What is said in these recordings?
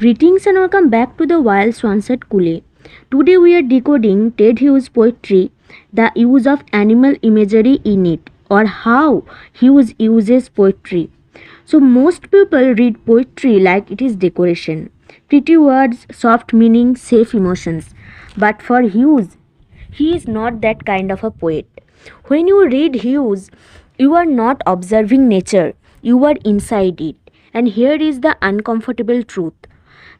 Greetings and welcome back to the Wild Swans at Coole. Today we are decoding Ted Hughes' poetry, the use of animal imagery in it, or how Hughes uses poetry. So most people read poetry like it is decoration. Pretty words, soft meaning, safe emotions. But for Hughes, he is not that kind of a poet. When you read Hughes, you are not observing nature, you are inside it. And here is the uncomfortable truth.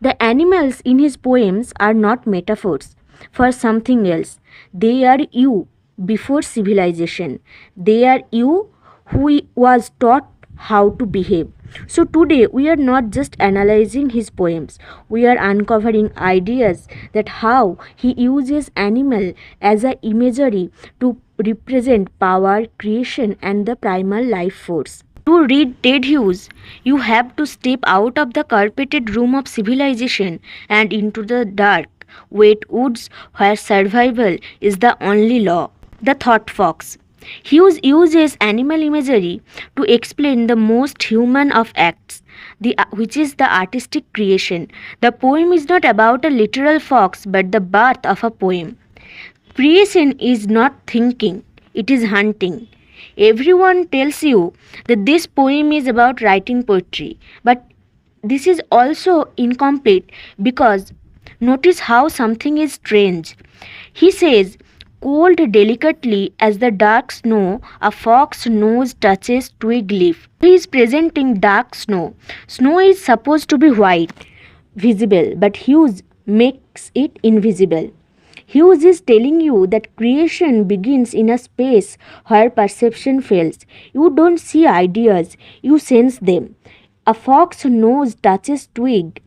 The animals in his poems are not metaphors for something else. They are you before civilization. They are you who was taught how to behave. So today we are not just analyzing his poems. We are uncovering ideas that how he uses animal as a imagery to represent power, creation and the primal life force. To read Ted Hughes, you have to step out of the carpeted room of civilization and into the dark, wet woods where survival is the only law. The Thought Fox. Hughes uses animal imagery to explain the most human of acts, which is the artistic creation. The poem is not about a literal fox but the birth of a poem. Creation is not thinking, it is hunting. Everyone tells you that this poem is about writing poetry, but this is also incomplete because notice how something is strange. He says, cold delicately as the dark snow, a fox nose touches twig leaf. He is presenting dark snow. Snow is supposed to be white, visible, but Hughes makes it invisible. Hughes is telling you that creation begins in a space where perception fails. You don't see ideas, you sense them. A fox's nose touches twig.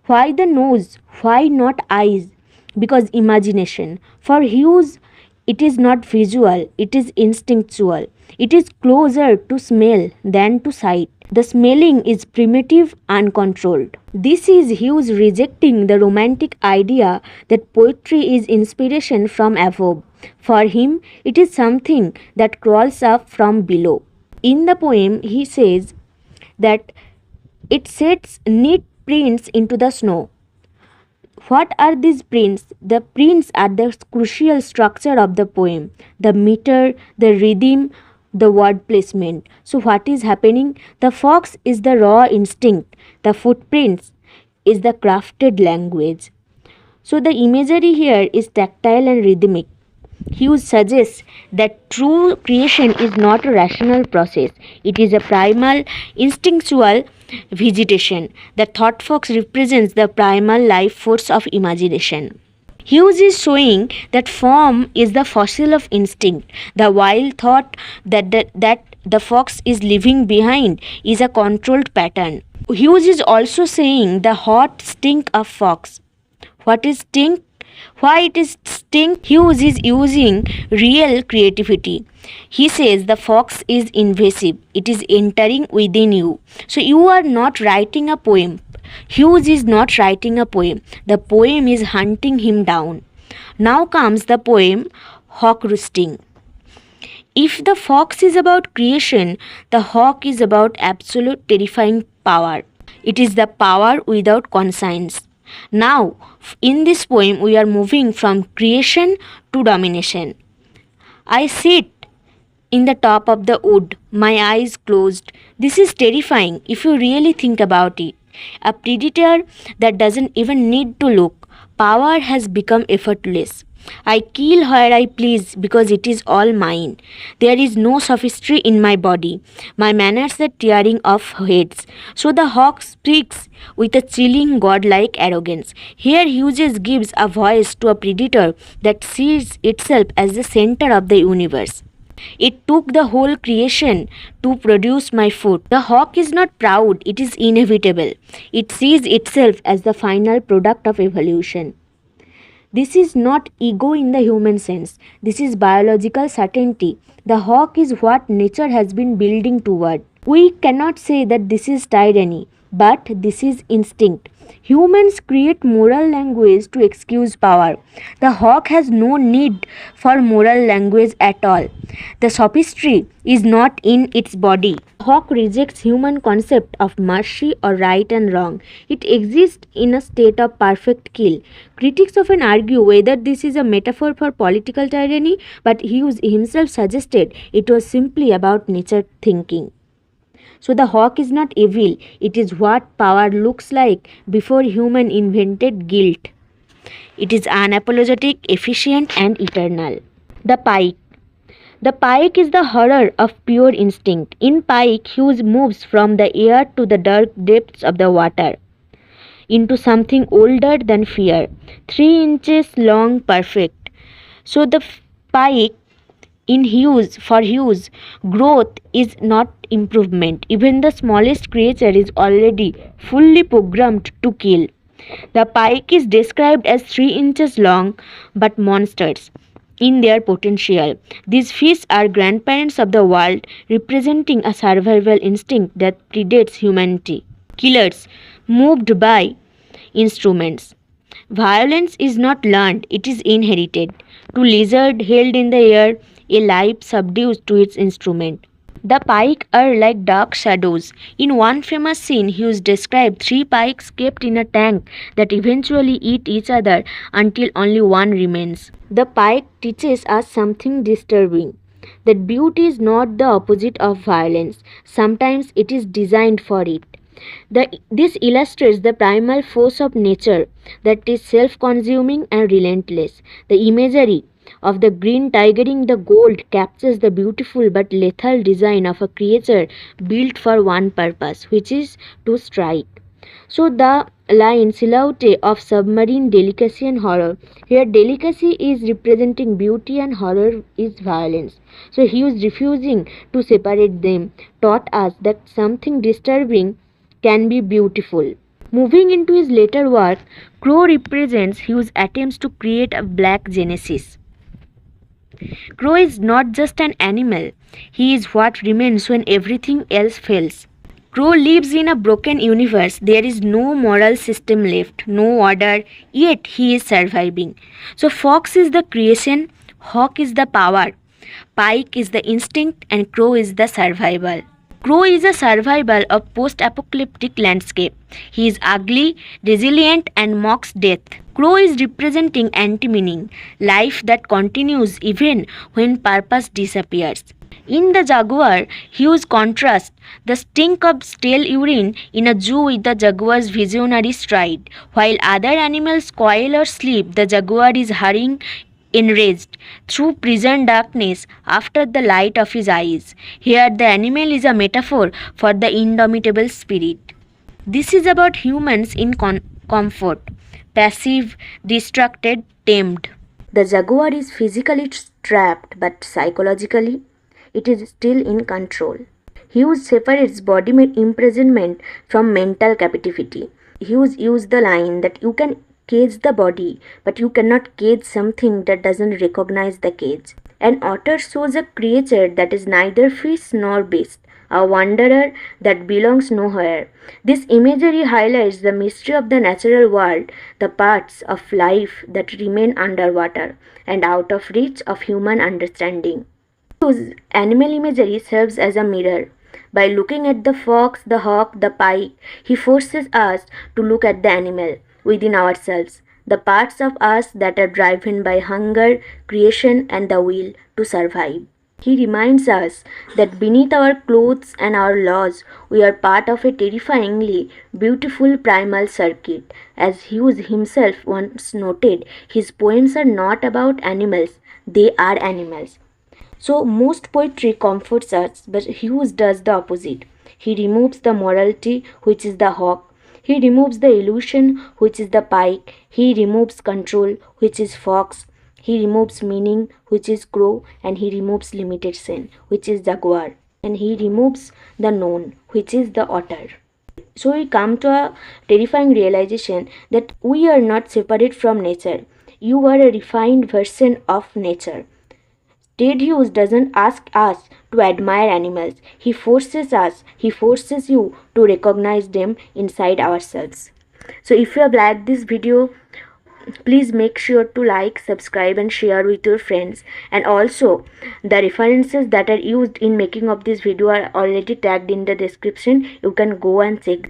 Why the nose? Why not eyes? Because imagination. For Hughes, it is not visual, it is instinctual. It is closer to smell than to sight. The smelling is primitive, uncontrolled. This is Hughes rejecting the romantic idea that poetry is inspiration from above. For him, it is something that crawls up from below. In the poem, he says that it sets neat prints into the snow. What are these prints? The prints are the crucial structure of the poem, the meter, the rhythm, the word placement. So, what is happening? The fox is the raw instinct, the footprints is the crafted language. So, the imagery here is tactile and rhythmic. Hughes suggests that true creation is not a rational process, it is a primal, instinctual vegetation. The thought fox represents the primal life force of imagination. Hughes is showing that form is the fossil of instinct. The wild thought that the fox is leaving behind is a controlled pattern. Hughes is also saying the hot stink of fox. What is stink? Why it is stink? Hughes is using real creativity. He says the fox is invasive. It is entering within you. So you are not writing a poem. Hughes is not writing a poem. The poem is hunting him down. Now comes the poem Hawk Roosting. If the fox is about creation, the hawk is about absolute terrifying power. It is the power without conscience. Now, in this poem, we are moving from creation to domination. I sit in the top of the wood, my eyes closed. This is terrifying if you really think about it. A predator that doesn't even need to look. Power has become effortless. I kill where I please because it is all mine. There is no sophistry in my body. My manners are tearing off heads. So the hawk speaks with a chilling godlike arrogance. Here Hughes gives a voice to a predator that sees itself as the center of the universe. It took the whole creation to produce my food. The hawk is not proud, it is inevitable. It sees itself as the final product of evolution. This is not ego in the human sense. This is biological certainty. The hawk is what nature has been building toward. We cannot say that this is tyranny. But this is instinct. Humans create moral language to excuse power. The hawk has no need for moral language at all. The sophistry is not in its body. Hawk rejects human concept of mercy or right and wrong. It exists in a state of perfect kill. Critics often argue whether this is a metaphor for political tyranny, but Hughes himself suggested it was simply about nature thinking. So the hawk is not evil, it is what power looks like before human invented guilt. It is unapologetic, efficient, and eternal. The pike. The pike is the horror of pure instinct. In pike, Hughes moves from the air to the dark depths of the water into something older than fear. 3 inches long, perfect. So the pike for Hughes, growth is not improvement. Even the smallest creature is already fully programmed to kill. The pike is described as 3 inches long, but monsters in their potential. These fish are grandparents of the world, representing a survival instinct that predates humanity. Killers, moved by instruments. Violence is not learned, it is inherited. To lizard held in the air, a life subdues to its instrument. The pike are like dark shadows. In one famous scene, Hughes described 3 pikes kept in a tank that eventually eat each other until only one remains. The pike teaches us something disturbing, that beauty is not the opposite of violence. Sometimes it is designed for it. This illustrates the primal force of nature that is self consuming and relentless. The imagery of the green tigering the gold captures the beautiful but lethal design of a creature built for one purpose, which is to strike. So the line silhouette of submarine delicacy and horror. Here delicacy is representing beauty and horror is violence. So he was refusing to separate them, taught us that something disturbing can be beautiful. Moving into his later work, Crow represents Hughes' attempts to create a black genesis. Crow is not just an animal, he is what remains when everything else fails. Crow lives in a broken universe. There is no moral system left, no order, yet he is surviving. So, fox is the creation, hawk is the power, pike is the instinct, and crow is the survival. Crow is a survival of post-apocalyptic landscape. He is ugly, resilient, and mocks death. Crow is representing anti-meaning, life that continues even when purpose disappears. In the jaguar, Hughes contrasts the stink of stale urine in a zoo with the jaguar's visionary stride. While other animals coil or sleep, the jaguar is hurrying enraged through prison darkness after the light of his eyes. Here, the animal is a metaphor for the indomitable spirit. This is about humans in comfort, passive, distracted, tamed. The jaguar is physically trapped, but psychologically, it is still in control. Hughes separates body imprisonment from mental captivity. Hughes used the line that you can cage the body, but you cannot cage something that doesn't recognize the cage. An otter shows a creature that is neither fish nor beast, a wanderer that belongs nowhere. This imagery highlights the mystery of the natural world, the parts of life that remain underwater and out of reach of human understanding. Hughes' animal imagery serves as a mirror. By looking at the fox, the hawk, the pike, he forces us to look at the animal within ourselves, the parts of us that are driven by hunger, creation, and the will to survive. He reminds us that beneath our clothes and our laws, we are part of a terrifyingly beautiful primal circuit. As Hughes himself once noted, his poems are not about animals, they are animals. So, most poetry comforts us, but Hughes does the opposite. He removes the morality, which is the hawk. He removes the illusion, which is the pike. He removes control, which is fox. He removes meaning, which is crow. And he removes limitation, which is jaguar. And he removes the known, which is the otter. So, we come to a terrifying realization that we are not separate from nature. You are a refined version of nature. Ted Hughes doesn't ask us to admire animals. He forces you to recognize them inside ourselves. So if you have liked this video, please make sure to like, subscribe and share with your friends. And also the references that are used in making of this video are already tagged in the description. You can go and check them.